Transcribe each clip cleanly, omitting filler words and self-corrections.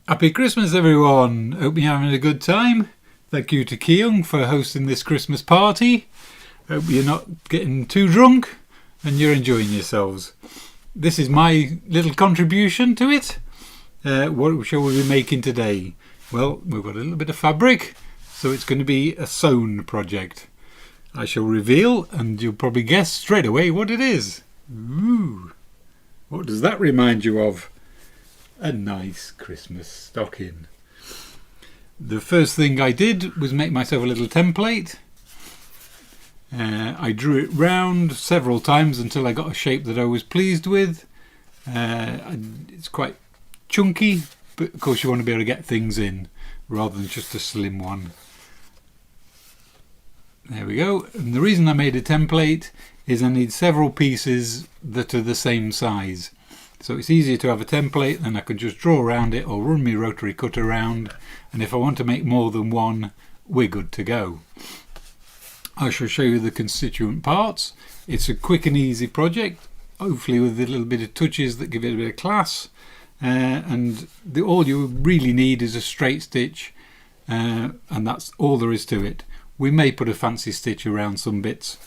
Happy Christmas, everyone. Hope you're having a good time. Thank you to Keung for hosting this Christmas party. Hope you're not getting too drunk and you're enjoying yourselves. This is my little contribution to it. What shall we be making today? Well, we've got a little bit of fabric, so it's going to be a sewn project. I shall reveal, and you'll probably guess straight away what it is. Ooh, what does that remind you of? A nice Christmas stocking. The first thing I did was make myself a little template. I drew it round several times until I got a shape that I was pleased with. It's quite chunky, but of course you want to be able to get things in rather than just a slim one. There we go. And the reason I made a template is I need several pieces that are the same size. So it's easier to have a template, then I can just draw around it or run my rotary cutter around, and if I want to make more than one, we're good to go. I shall show you the constituent parts. It's a quick and easy project, hopefully with a little bit of touches that give it a bit of class, and all you really need is a straight stitch, and that's all there is to it. We may put a fancy stitch around some bits,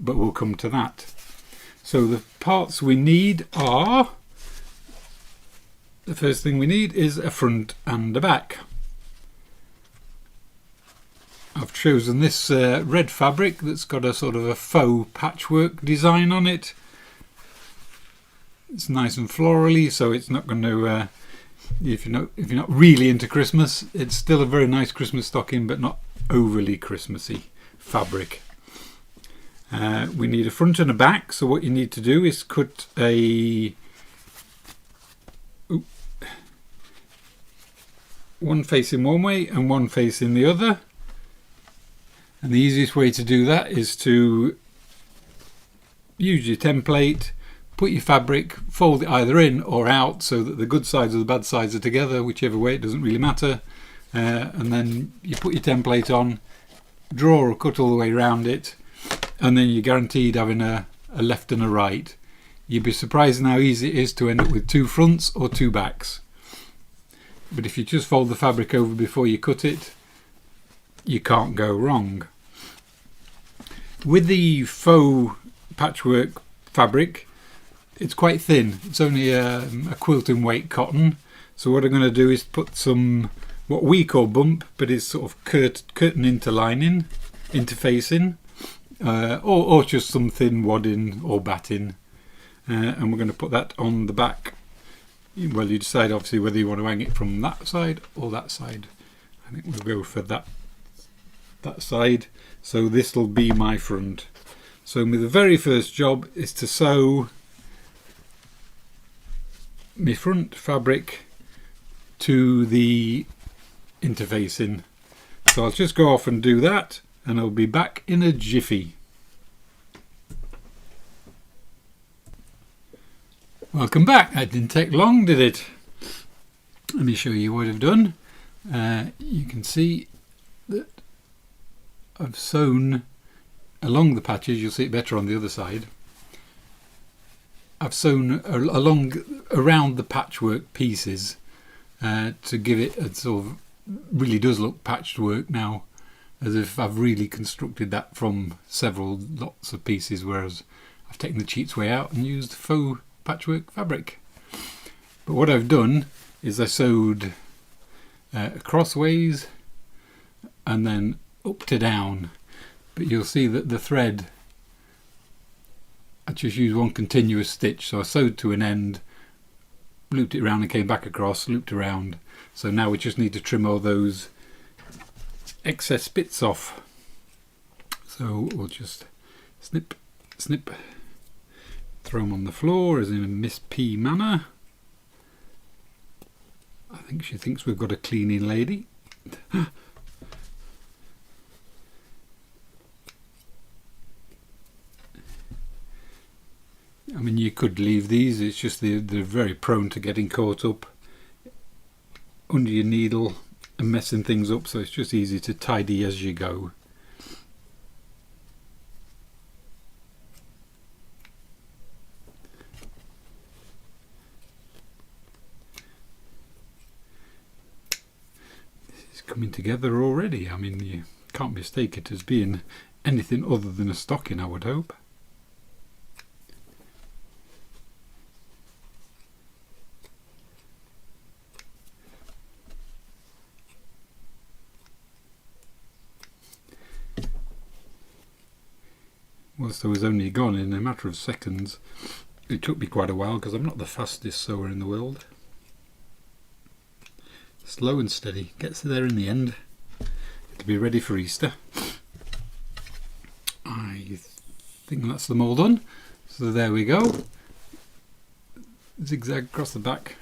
but we'll come to that. So the parts we need are... The first thing we need is a front and a back. I've chosen this red fabric that's got a sort of a faux patchwork design on it. It's nice and florally, so it's not going to, if you're not really into Christmas, it's still a very nice Christmas stocking, but not overly Christmassy fabric. We need a front and a back, so what you need to do is cut one facing one way and one facing the other, and the easiest way to do that is to use your template, put your fabric, fold it either in or out so that the good sides or the bad sides are together, whichever way, it doesn't really matter, and then you put your template on, draw or cut all the way around it, and then you're guaranteed having a left and a right. You'd be surprised how easy it is to end up with two fronts or two backs. But if you just fold the fabric over before you cut it, you can't go wrong. With the faux patchwork fabric, it's quite thin. It's only a quilting weight cotton. So what I'm going to do is put some, what we call bump, but it's sort of curtain interlining, interfacing, or just some thin wadding or batting. And we're going to put that on the back. Well, you decide obviously whether you want to hang it from that side or that side. I think we'll go for that side. So this will be my front. So the very first job is to sew my front fabric to the interfacing. So I'll just go off and do that, and I'll be back in a jiffy. Welcome back. That didn't take long, did it? Let me show you what I've done. You can see that I've sewn along the patches. You'll see it better on the other side. I've sewn around the patchwork pieces to give it a sort of, really does look patchwork now, as if I've really constructed that from several lots of pieces, whereas I've taken the cheats way out and used faux patchwork fabric. But what I've done is I sewed crossways and then up to down, but you'll see that the thread, I just used one continuous stitch. So I sewed to an end, looped it around and came back across, looped around. So now we just need to trim all those excess bits off. So we'll just snip, snip, throw them on the floor as in a Miss P manner. I think she thinks we've got a cleaning lady. I mean, you could leave these, it's just they're very prone to getting caught up under your needle and messing things up, so it's just easy to tidy as you go. coming together already. I mean, you can't mistake it as being anything other than a stocking, I would hope. Whilst I was only gone in a matter of seconds, it took me quite a while because I'm not the fastest sewer in the world. Slow and steady, gets there in the end. It'll be ready for Easter. I think that's them all done. So there we go. Zigzag across the back,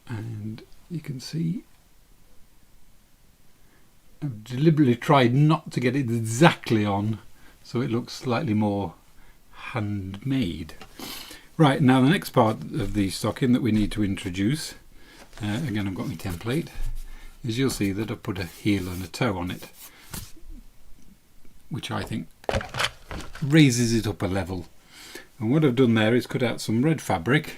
and you can see I've deliberately tried not to get it exactly on, so it looks slightly more handmade. Right, now the next part of the stocking that we need to introduce, again I've got my template, is you'll see that I've put a heel and a toe on it, which I think raises it up a level. And what I've done there is cut out some red fabric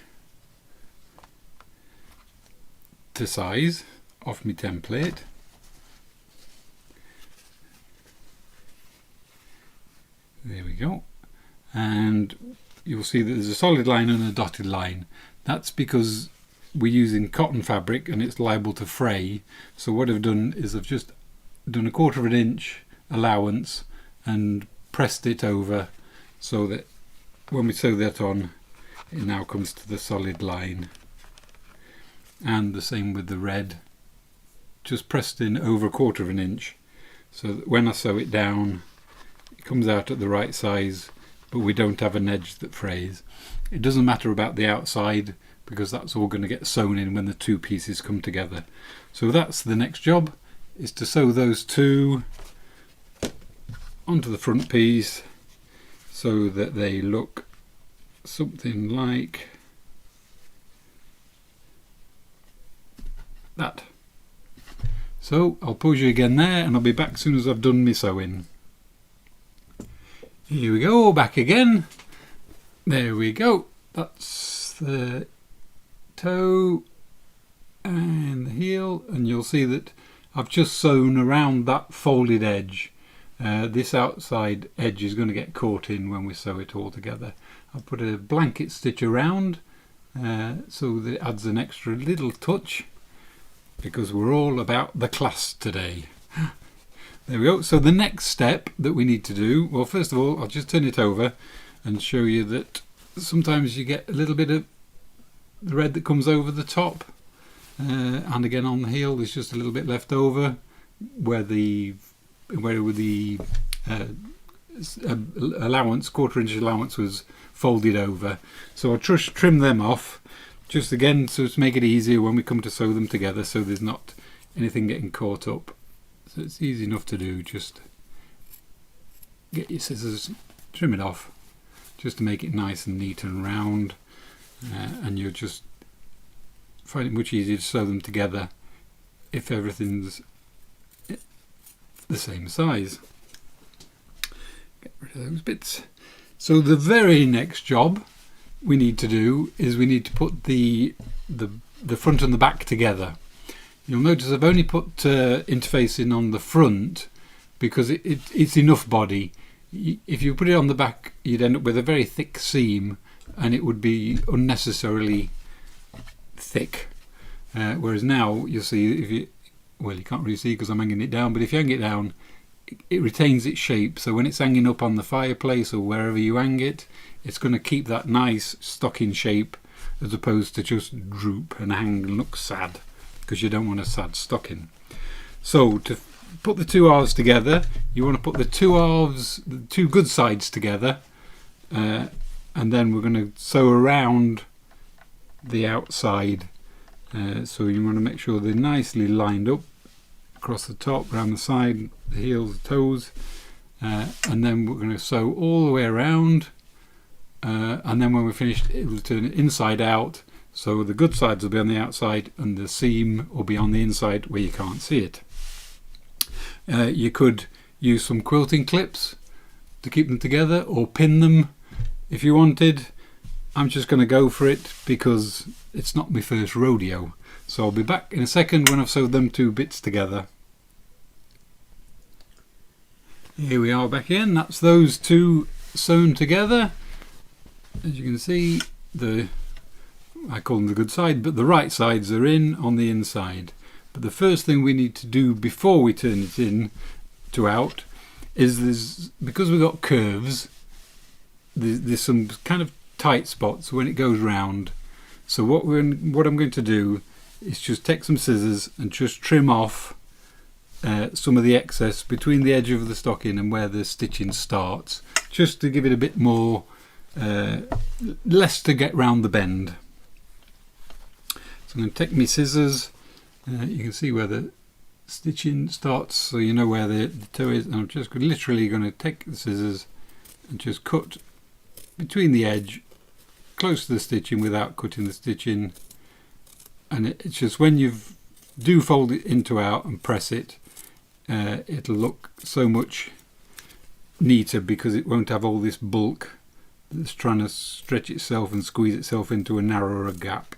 to size off my template. There we go. And you'll see that there's a solid line and a dotted line. That's because we're using cotton fabric and it's liable to fray. So what I've done is I've just done 1/4 inch allowance and pressed it over so that when we sew that on, it now comes to the solid line. And the same with the red, just pressed in over 1/4 inch so that when I sew it down, it comes out at the right size, but we don't have an edge that frays. It doesn't matter about the outside because that's all going to get sewn in when the two pieces come together. So that's the next job, is to sew those two onto the front piece so that they look something like that. So I'll pause you again there and I'll be back as soon as I've done my sewing. Here we go, back again. There we go. That's the toe and the heel, and you'll see that I've just sewn around that folded edge. This outside edge is going to get caught in when we sew it all together. I've put a blanket stitch around so that it adds an extra little touch, because we're all about the class today. There we go. So the next step that we need to do, well, first of all, I'll just turn it over and show you that sometimes you get a little bit of the red that comes over the top, and again on the heel there's just a little bit left over where the allowance, 1/4 inch allowance, was folded over. So I'll just trim them off, just again so to make it easier when we come to sew them together, so there's not anything getting caught up. So it's easy enough to do, just get your scissors, trim it off, just to make it nice and neat and round, and you'll just find it much easier to sew them together if everything's the same size. Get rid of those bits. So the very next job we need to do is we need to put the front and the back together. You'll notice I've only put interfacing on the front because it's enough body. If you put it on the back, you'd end up with a very thick seam and it would be unnecessarily thick. Whereas now you'll see, if you, well, you can't really see because I'm hanging it down, but if you hang it down, it retains its shape. So when it's hanging up on the fireplace or wherever you hang it, it's going to keep that nice stocking shape as opposed to just droop and hang and look sad, because you don't want a sad stocking. So to put the two halves together, you want to put the two halves, the two good sides together, and then we're going to sew around the outside. So you want to make sure they're nicely lined up across the top, around the side, the heels, the toes, and then we're going to sew all the way around, and then when we're finished it will turn it inside out. So the good sides will be on the outside and the seam will be on the inside where you can't see it. You could use some quilting clips to keep them together or pin them if you wanted. I'm just going to go for it because it's not my first rodeo. So I'll be back in a second when I've sewed them two bits together. Here we are back in. That's those two sewn together. As you can see, I call them the good side, but the right sides are in on the inside. But the first thing we need to do before we turn it in to out is because we've got curves, there's some kind of tight spots when it goes round. So what I'm going to do is just take some scissors and just trim off some of the excess between the edge of the stocking and where the stitching starts, just to give it a bit more, less to get round the bend. So I'm going to take my scissors, you can see where the stitching starts, so you know where the toe is, and I'm just literally going to take the scissors and just cut between the edge, close to the stitching without cutting the stitching. And it's just when you do fold it into out and press it, it'll look so much neater because it won't have all this bulk that's trying to stretch itself and squeeze itself into a narrower gap.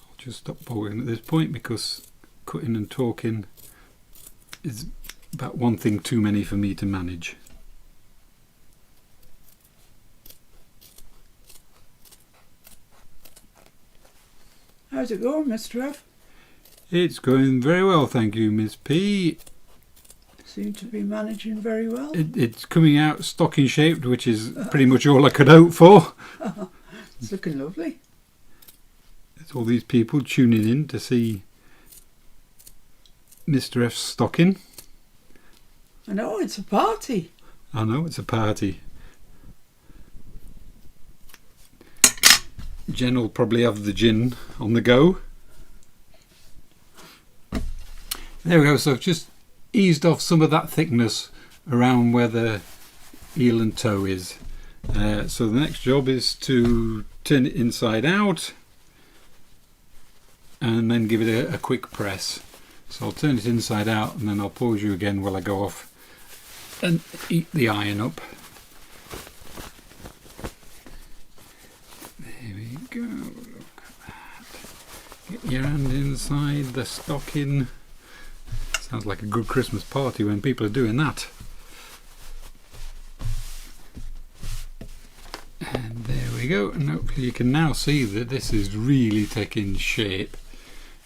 I'll just stop folding at this point because cutting and talking is about one thing too many for me to manage. How's it going, Mr. F? It's going very well, thank you, Miss P. Seem to be managing very well. It's coming out stocking shaped, which is pretty much all I could hope for. It's looking lovely. There's all these people tuning in to see Mr. F's stocking. I know, it's a party. I know, it's a party. Jen will probably have the gin on the go. There we go, so I've just eased off some of that thickness around where the heel and toe is. So the next job is to turn it inside out and then give it a quick press. So I'll turn it inside out and then I'll pause you again while I go off and heat the iron up. There we go, look at that. Get your hand inside the stocking. Sounds like a good Christmas party when people are doing that. And there we go, and hopefully you can now see that this is really taking shape.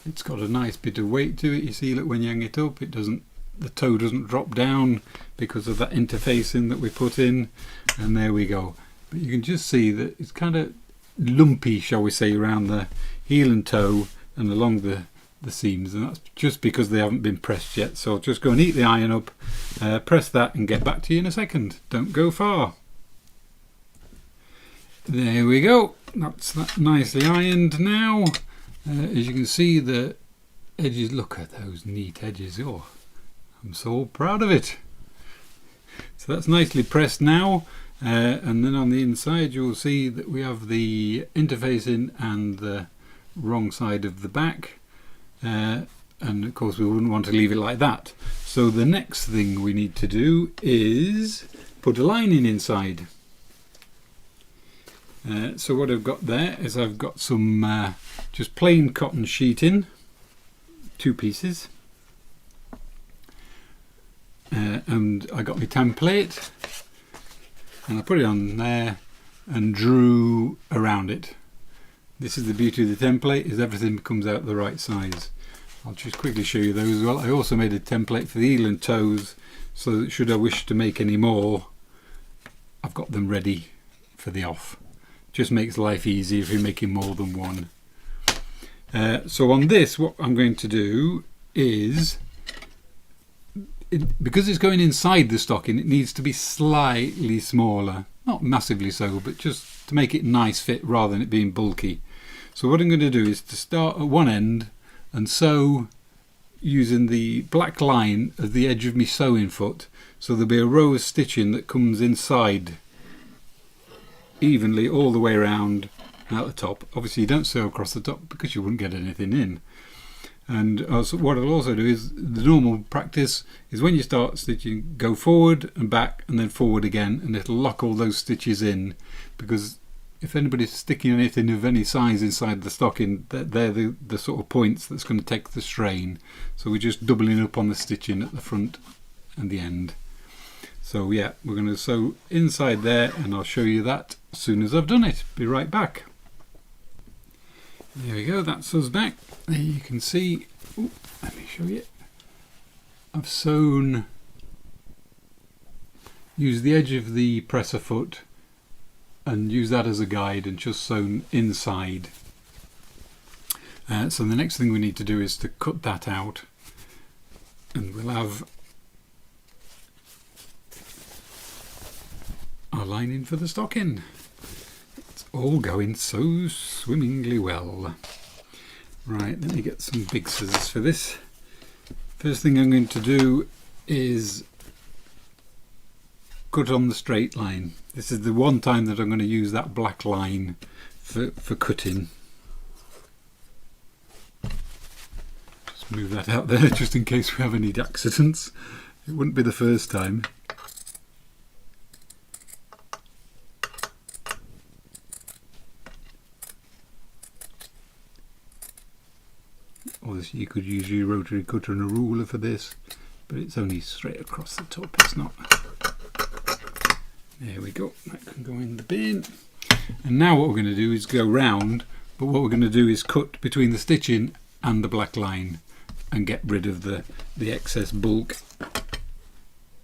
It's got a nice bit of weight to it. You see, look, when you hang it up, the toe doesn't drop down because of that interfacing that we put in. And there we go. But you can just see that it's kind of lumpy, shall we say, around the heel and toe and along the seams, and that's just because they haven't been pressed yet. So I'll just go and heat the iron up, press that and get back to you in a second. Don't go far. There we go, that's that nicely ironed now. As you can see, the edges, look at those neat edges. Oh, I'm so proud of it. So that's nicely pressed now, and then on the inside you'll see that we have the interfacing and the wrong side of the back, and of course we wouldn't want to leave it like that. So the next thing we need to do is put a lining inside. So what I've got there is I've got some just plain cotton sheeting, 2 pieces, and I got my template and I put it on there and drew around it. This is the beauty of the template, is everything comes out the right size. I'll just quickly show you those as well. I also made a template for the heel and toes, so that should I wish to make any more, I've got them ready for the off. Just makes life easier if you're making more than one. So on this, what I'm going to do is, because it's going inside the stocking, it needs to be slightly smaller, not massively so, but just to make it nice fit rather than it being bulky. So what I'm going to do is to start at one end and sew using the black line as the edge of my sewing foot, so there'll be a row of stitching that comes inside evenly all the way around out the top. Obviously you don't sew across the top because you wouldn't get anything in. And also, what I'll also do is the normal practice is when you start stitching, go forward and back and then forward again, and it'll lock all those stitches in, because if anybody's sticking anything of any size inside the stocking, they're the sort of points that's going to take the strain. So we're just doubling up on the stitching at the front and the end. So yeah, we're going to sew inside there, and I'll show you that as soon as I've done it. Be right back. There we go, that's us back. There you can see, ooh, let me show you. I've sewn, used the edge of the presser foot and use that as a guide and just sewn inside. So the next thing we need to do is to cut that out, and we'll have our lining for the stocking. It's all going so swimmingly well. Right, let me get some big scissors for this. First thing I'm going to do is cut on the straight line. This is the one time that I'm going to use that black line for cutting. Just move that out there just in case we have any accidents. It wouldn't be the first time. Obviously you could use your rotary cutter and a ruler for this, but it's only straight across the top, it's not. There we go, that can go in the bin. And now what we're going to do is go round, but what we're going to do is cut between the stitching and the black line and get rid of the excess bulk.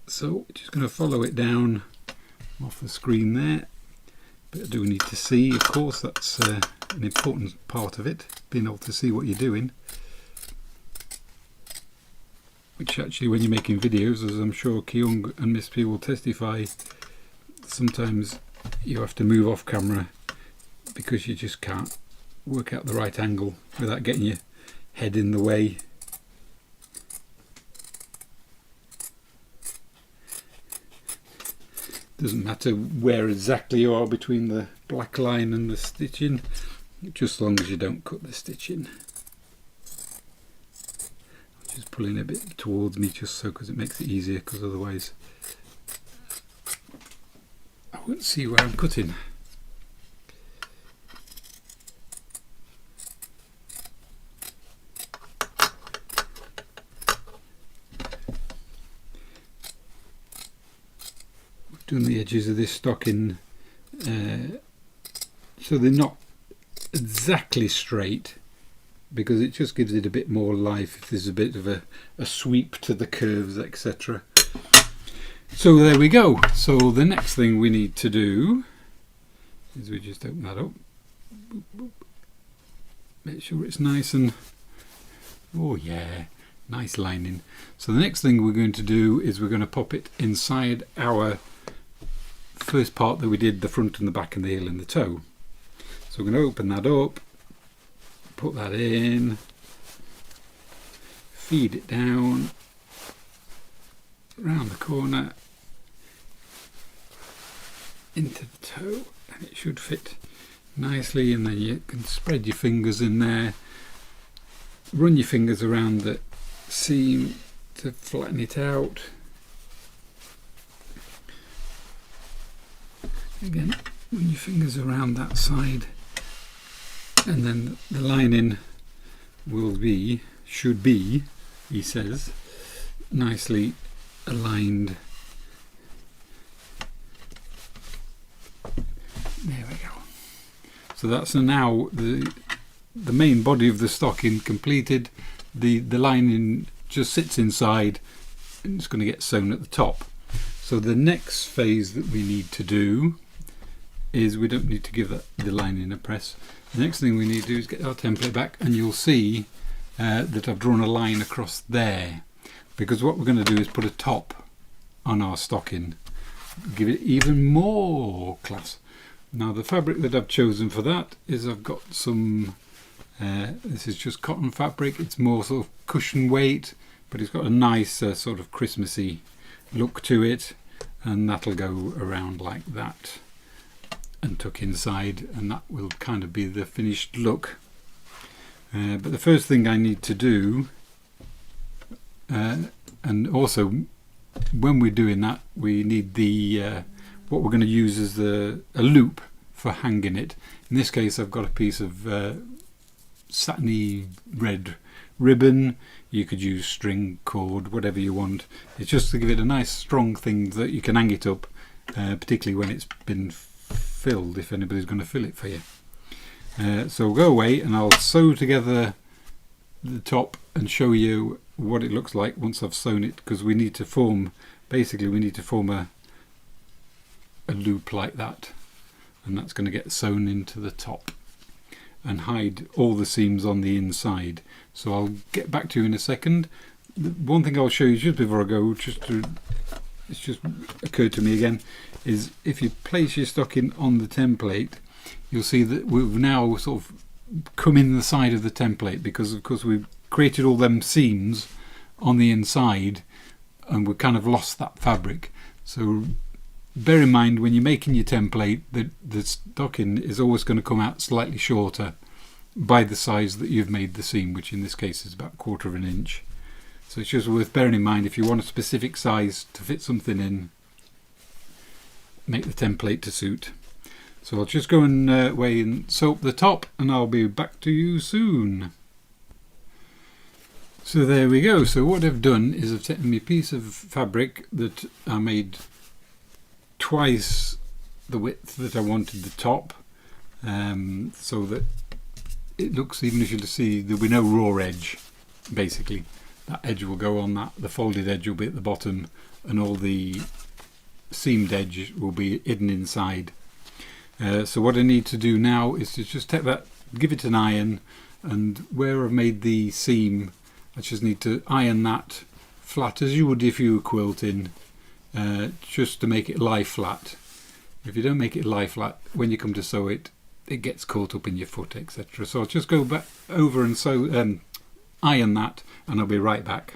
So we're just going to follow it down off the screen there. But I do need to see, of course, that's an important part of it, being able to see what you're doing. Which actually, when you're making videos, as I'm sure Kyung and Miss P will testify, sometimes you have to move off camera because you just can't work out the right angle without getting your head in the way. Doesn't matter where exactly you are between the black line and the stitching, just as long as you don't cut the stitching. Just pulling a bit towards me just so, because it makes it easier, because otherwise I won't see where I'm cutting. We've done the edges of this stocking so they're not exactly straight, because it just gives it a bit more life if there's a bit of a sweep to the curves, etc. So there we go. So the next thing we need to do is we just open that up. Boop, boop. Make sure it's nice and, oh yeah, nice lining. So the next thing we're going to do is we're going to pop it inside our first part that we did, the front and the back and the heel and the toe. So we're going to open that up, put that in, feed it down around the corner into the toe, and it should fit nicely. And then you can spread your fingers in there, run your fingers around the seam to flatten it out. Again, run your fingers around that side, and then the lining will be, should be, he says, nicely aligned. There we go. So that's now the main body of the stocking completed. The lining just sits inside and it's going to get sewn at the top. So the next phase that we need to do is, we don't need to give the lining a press. The next thing we need to do is get our template back, and you'll see that I've drawn a line across there, because what we're going to do is put a top on our stocking, give it even more class. Now the fabric that I've chosen for that is, I've got some, this is just cotton fabric. It's more sort of cushion weight, but it's got a nice sort of Christmassy look to it, and that'll go around like that and tuck inside, and that will kind of be the finished look. But the first thing I need to do, and also when we're doing that, we need the what we're going to use as a loop for hanging it. In this case, I've got a piece of satiny red ribbon. You could use string, cord, whatever you want. It's just to give it a nice strong thing that you can hang it up, particularly when it's been filled, if anybody's going to fill it for you. So we'll go away and I'll sew together the top and show you what it looks like once I've sewn it, because we need to form, basically we need to form a loop like that, and that's going to get sewn into the top and hide all the seams on the inside. So I'll get back to you in a second. The one thing I'll show you just before I go, it's just occurred to me again, is if you place your stocking on the template, you'll see that we've now sort of come in the side of the template, because of course we've created all them seams on the inside and we've kind of lost that fabric. So bear in mind when you're making your template that the stocking is always going to come out slightly shorter by the size that you've made the seam, which in this case is about 1/4 of an inch. So it's just worth bearing in mind, if you want a specific size to fit something in, make the template to suit. So I'll just go and away and sew up the top, and I'll be back to you soon. So there we go. So what I've done is I've taken me a piece of fabric that I made twice the width that I wanted the top, so that it looks, even if you see, there'll be no raw edge. Basically that edge will go on that, the folded edge will be at the bottom, and all the seamed edge will be hidden inside. So what I need to do now is to just take that, give it an iron, and where I've made the seam, I just need to iron that flat as you would if you were quilting, just to make it lie flat. If you don't make it lie flat, when you come to sew it, it gets caught up in your foot, etc. So I'll just go back over and sew, iron that, and I'll be right back.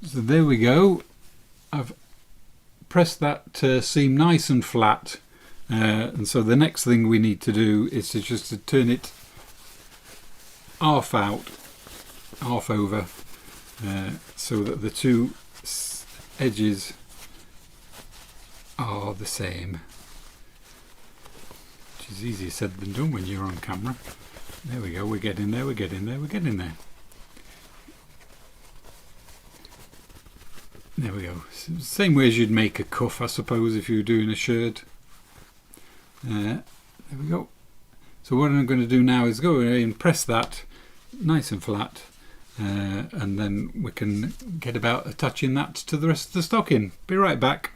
So there we go. I've pressed that seam nice and flat, and so the next thing we need to do is to turn it half out, half over, so that the two edges are the same, which is easier said than done when you're on camera. There we go, we're getting there, we're getting there, we're getting there. There we go. Same way as you'd make a cuff, I suppose, if you were doing a shirt. There we go. So what I'm going to do now is go and press that nice and flat, and then we can get about attaching that to the rest of the stocking. Be right back.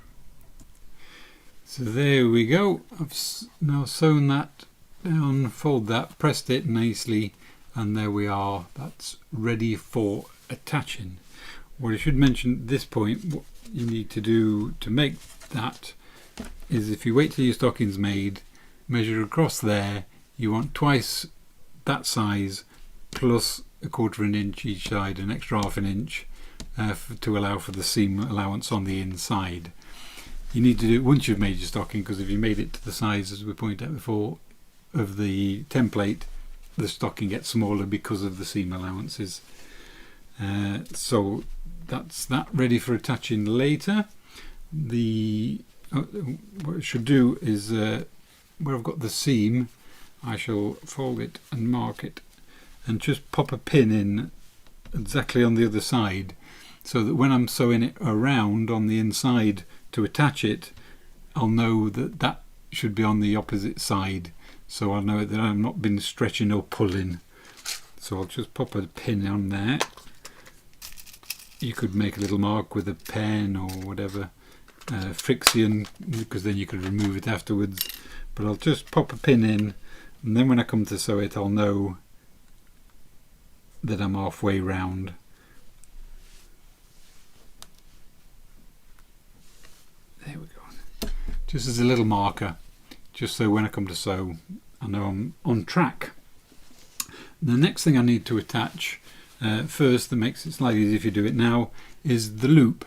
So there we go. I've now sewn that down, fold that, pressed it nicely, and there we are. That's ready for attaching. What I should mention at this point, what you need to do to make that is, if you wait till your stocking's made, measure across there, you want twice that size plus 1/4 of an inch each side, an extra 1/2 inch, to allow for the seam allowance on the inside. You need to do it once you've made your stocking, because if you made it to the size, as we pointed out before, of the template, the stocking gets smaller because of the seam allowances. So that's that ready for attaching later. What I should do is, where I've got the seam, I shall fold it and mark it and just pop a pin in exactly on the other side, so that when I'm sewing it around on the inside to attach it, I'll know that that should be on the opposite side, so I'll know that I've not been stretching or pulling. So I'll just pop a pin on there. You could make a little mark with a pen or whatever, friction, because then you could remove it afterwards, but I'll just pop a pin in, and then when I come to sew it, I'll know that I'm halfway round. There we go. Just as a little marker, just so when I come to sew, I know I'm on track. The next thing I need to attach, first, that makes it slightly easier if you do it now, is the loop.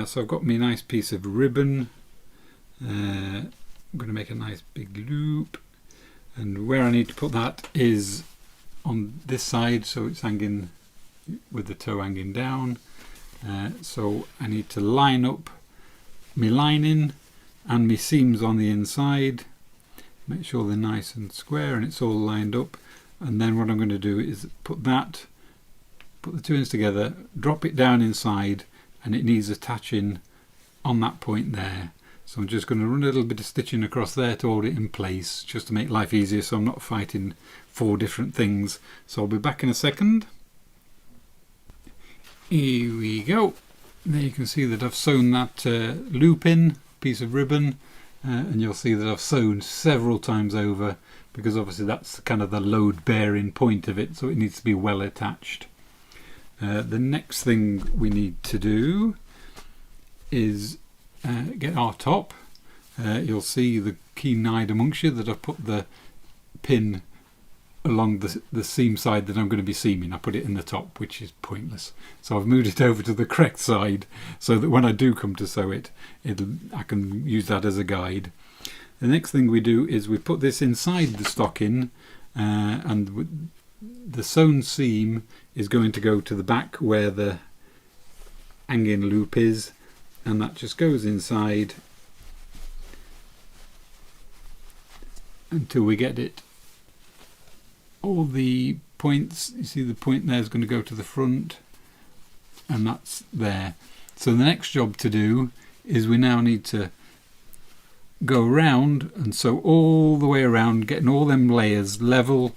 So I've got me a nice piece of ribbon. I'm going to make a nice big loop. and where I need to put that is on this side, so it's hanging with the toe hanging down. So I need to line up my lining and my seams on the inside, make sure they're nice and square and it's all lined up. And then what I'm going to do is put the two ends together, drop it down inside, and it needs attaching on that point there. So I'm just going to run a little bit of stitching across there to hold it in place, just to make life easier so I'm not fighting 4 different things. So I'll be back in a second. Here we go. There you can see that I've sewn that loop in, piece of ribbon, and you'll see that I've sewn several times over, because obviously that's kind of the load bearing point of it, so it needs to be well attached. The next thing we need to do is get our top. You'll see the keen eyed amongst you that I've put the pin along the seam side that I'm going to be seaming. I put it in the top, which is pointless. So I've moved it over to the correct side so that when I do come to sew it, I can use that as a guide. The next thing we do is we put this inside the stocking, and the sewn seam is going to go to the back where the hanging loop is, and that just goes inside until we get it. All the points, you see the point there is going to go to the front, and that's there. So the next job to do is we now need to go around and sew all the way around, getting all them layers level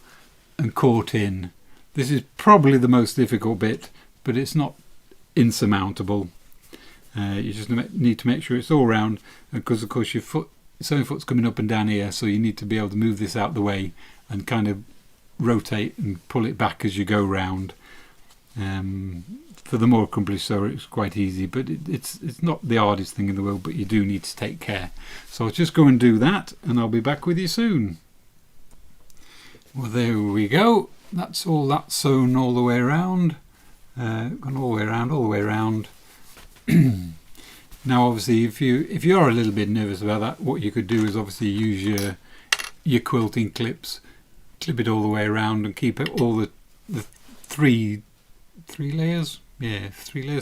and caught in. This is probably the most difficult bit, but it's not insurmountable. You just need to make sure it's all round, because of course your sewing foot's coming up and down here, so you need to be able to move this out the way and kind of rotate and pull it back as you go round. For the more accomplished sewer it's quite easy, but it's not the hardest thing in the world, but you do need to take care. So I'll just go and do that, and I'll be back with you soon. Well, there we go. That's all that sewn all the way around. Gone all the way around. Now obviously if you are a little bit nervous about that, what you could do is obviously use your quilting clips, clip it all the way around and keep it all the three layers,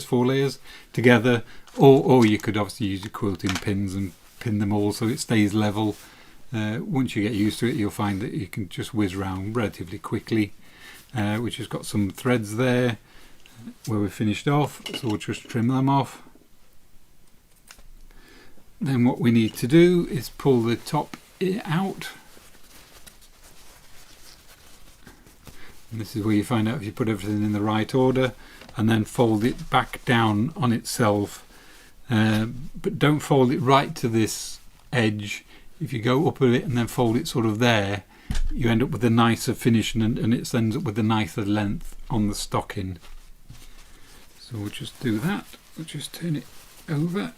4 layers together, or you could obviously use your quilting pins and pin them all so it stays level. Once you get used to it, you'll find that you can just whiz around relatively quickly, which has got some threads there where we finished off, so we'll just trim them off. Then what we need to do is pull the top out, and this is where you find out if you put everything in the right order, and then fold it back down on itself, but don't fold it right to this edge. If you go up a bit and then fold it sort of there, you end up with a nicer finish, and it ends up with a nicer length on the stocking. So we'll just do that. We'll just turn it over.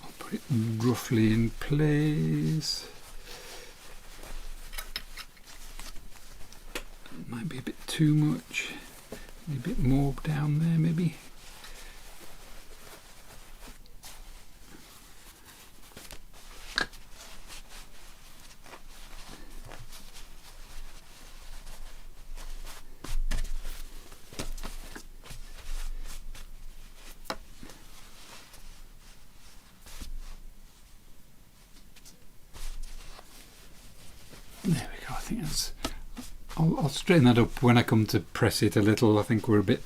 I'll put it roughly in place. It might be a bit too much. A bit more down there maybe. There we go. I think that's. I'll straighten that up when I come to press it a little. I think we're a bit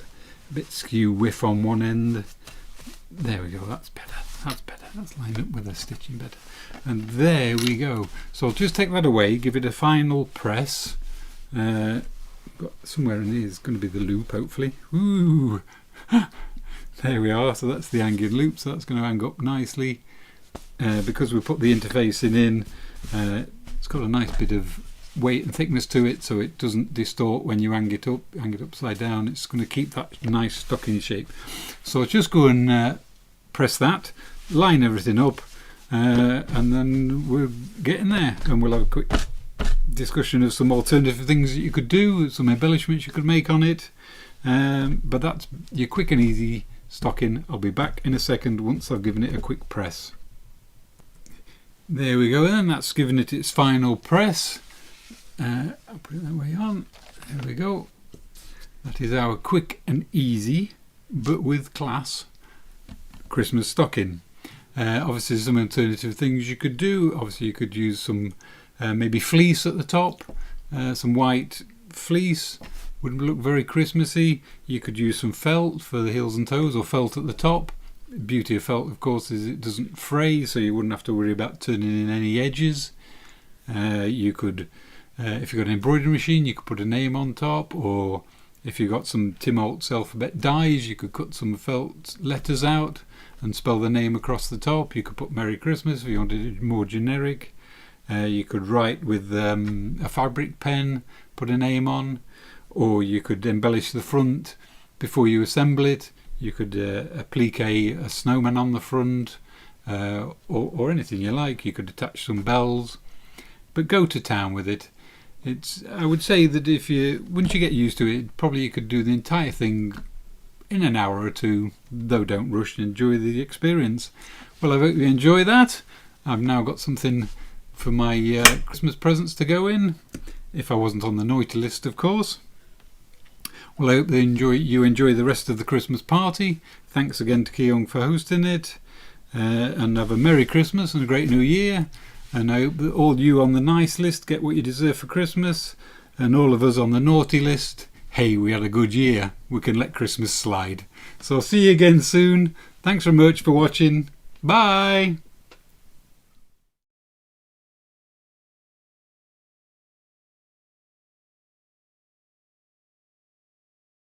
skew whiff on one end. There we go. That's better. That's better. That's lined up with the stitching better. And there we go. So I'll just take that away, give it a final press. Got somewhere in here is going to be the loop, hopefully. Ooh, there we are. So that's the hanging loop. So that's going to hang up nicely. Because we put the interfacing in, it's got a nice bit of weight and thickness to it, so it doesn't distort when you hang it upside down. It's going to keep that nice stocking shape. So I'll just go and press that, line everything up, and then we're getting there, and we'll have a quick discussion of some alternative things that you could do, some embellishments you could make on it, but that's your quick and easy stocking. I'll be back in a second once I've given it a quick press. There we go then, that's given it its final press. I'll put it that way on. There we go. That is our quick and easy, but with class, Christmas stocking. Obviously some alternative things you could do. Obviously you could use some maybe fleece at the top, some white fleece. Wouldn't look very Christmassy. You could use some felt for the heels and toes, or felt at the top. The beauty of felt, of course, is it doesn't fray, so you wouldn't have to worry about turning in any edges. You could, if you've got an embroidery machine, you could put a name on top, or if you've got some Tim Holtz alphabet dies, you could cut some felt letters out and spell the name across the top. You could put Merry Christmas if you wanted it more generic. You could write with a fabric pen, put a name on, or you could embellish the front before you assemble it. You could applique a snowman on the front, or anything you like. You could attach some bells, but go to town with it. I would say that once you get used to it, probably you could do the entire thing in an hour or two, though don't rush and enjoy the experience. Well, I hope you enjoy that. I've now got something for my Christmas presents to go in, if I wasn't on the naughty list, of course. Well, I hope you enjoy the rest of the Christmas party. Thanks again to Keong for hosting it. And have a Merry Christmas and a great New Year. And I hope that all you on the nice list get what you deserve for Christmas. And all of us on the naughty list, hey, we had a good year. We can let Christmas slide. So I'll see you again soon. Thanks very much for watching. Bye.